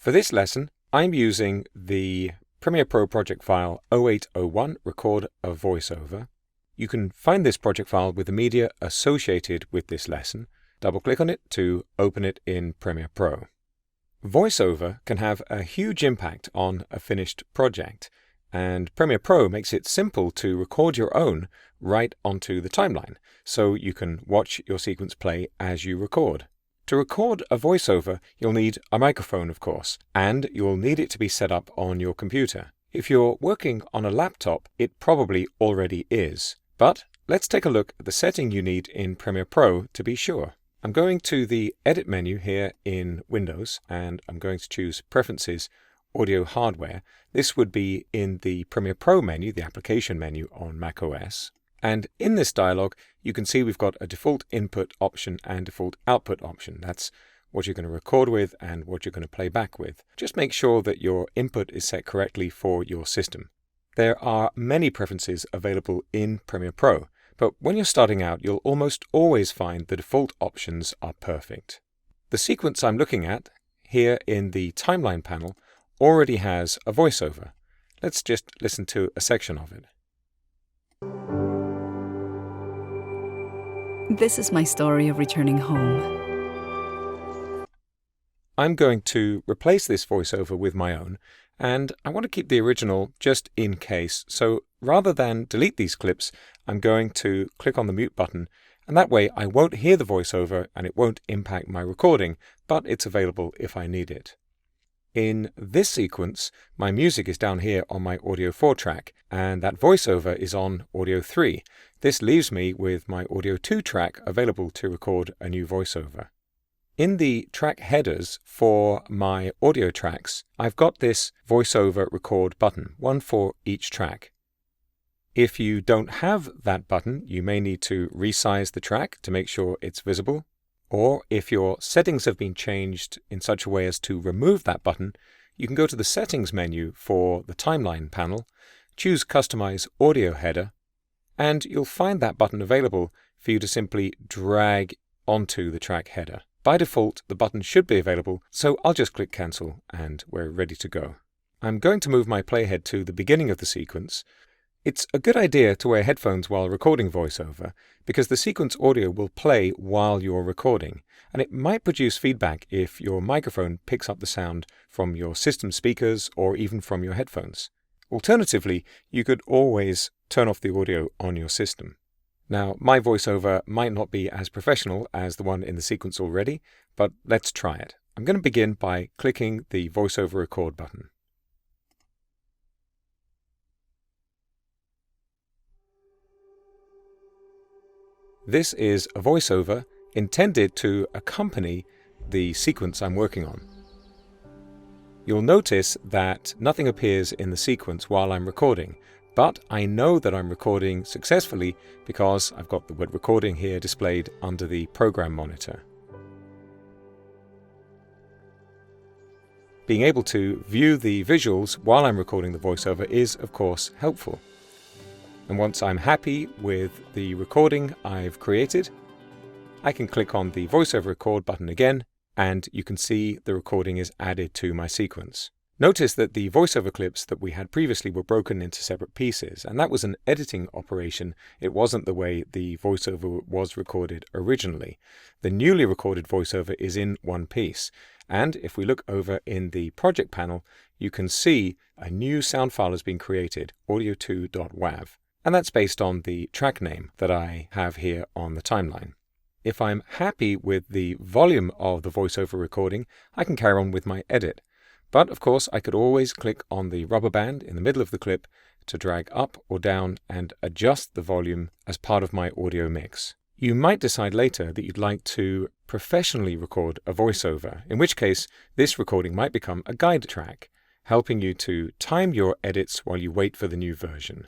For this lesson, I'm using the Premiere Pro project file 0801 Record a Voiceover. You can find this project file with the media associated with this lesson. Double-click on it to open it in Premiere Pro. VoiceOver can have a huge impact on a finished project, and Premiere Pro makes it simple to record your own right onto the timeline, so you can watch your sequence play as you record. To record a voiceover, you'll need a microphone, of course, and you'll need it to be set up on your computer. If you're working on a laptop, it probably already is. But let's take a look at the setting you need in Premiere Pro to be sure. I'm going to the Edit menu here in Windows, and I'm going to choose Preferences, Audio Hardware. This would be in the Premiere Pro menu, the application menu on macOS. And in this dialog, you can see we've got a default input option and default output option. That's what you're going to record with and what you're going to play back with. Just make sure that your input is set correctly for your system. There are many preferences available in Premiere Pro, but when you're starting out, you'll almost always find the default options are perfect. The sequence I'm looking at here in the timeline panel already has a voiceover. Let's just listen to a section of it. This is my story of returning home. I'm going to replace this voiceover with my own, and I want to keep the original just in case. So rather than delete these clips, I'm going to click on the mute button, and that way I won't hear the voiceover and it won't impact my recording, but it's available if I need it. In this sequence, my music is down here on my Audio 4 track, and that voiceover is on Audio 3. This leaves me with my Audio 2 track available to record a new voiceover. In the track headers for my audio tracks, I've got this voiceover record button, one for each track. If you don't have that button, you may need to resize the track to make sure it's visible. Or if your settings have been changed in such a way as to remove that button, you can go to the Settings menu for the Timeline panel, choose Customize Audio Header, and you'll find that button available for you to simply drag onto the track header. By default, the button should be available, so I'll just click Cancel and we're ready to go. I'm going to move my playhead to the beginning of the sequence. It's a good idea to wear headphones while recording voiceover because the sequence audio will play while you're recording, and it might produce feedback if your microphone picks up the sound from your system speakers or even from your headphones. Alternatively, you could always turn off the audio on your system. Now, my voiceover might not be as professional as the one in the sequence already, but let's try it. I'm going to begin by clicking the voiceover record button. This is a voiceover intended to accompany the sequence I'm working on. You'll notice that nothing appears in the sequence while I'm recording, but I know that I'm recording successfully because I've got the word recording here displayed under the program monitor. Being able to view the visuals while I'm recording the voiceover is, of course, helpful. And once I'm happy with the recording I've created, I can click on the voiceover record button again, and you can see the recording is added to my sequence. Notice that the voiceover clips that we had previously were broken into separate pieces, and that was an editing operation. It wasn't the way the voiceover was recorded originally. The newly recorded voiceover is in one piece, and if we look over in the project panel, you can see a new sound file has been created, audio2.wav. And that's based on the track name that I have here on the timeline. If I'm happy with the volume of the voiceover recording, I can carry on with my edit. But of course, I could always click on the rubber band in the middle of the clip to drag up or down and adjust the volume as part of my audio mix. You might decide later that you'd like to professionally record a voiceover, in which case this recording might become a guide track, helping you to time your edits while you wait for the new version.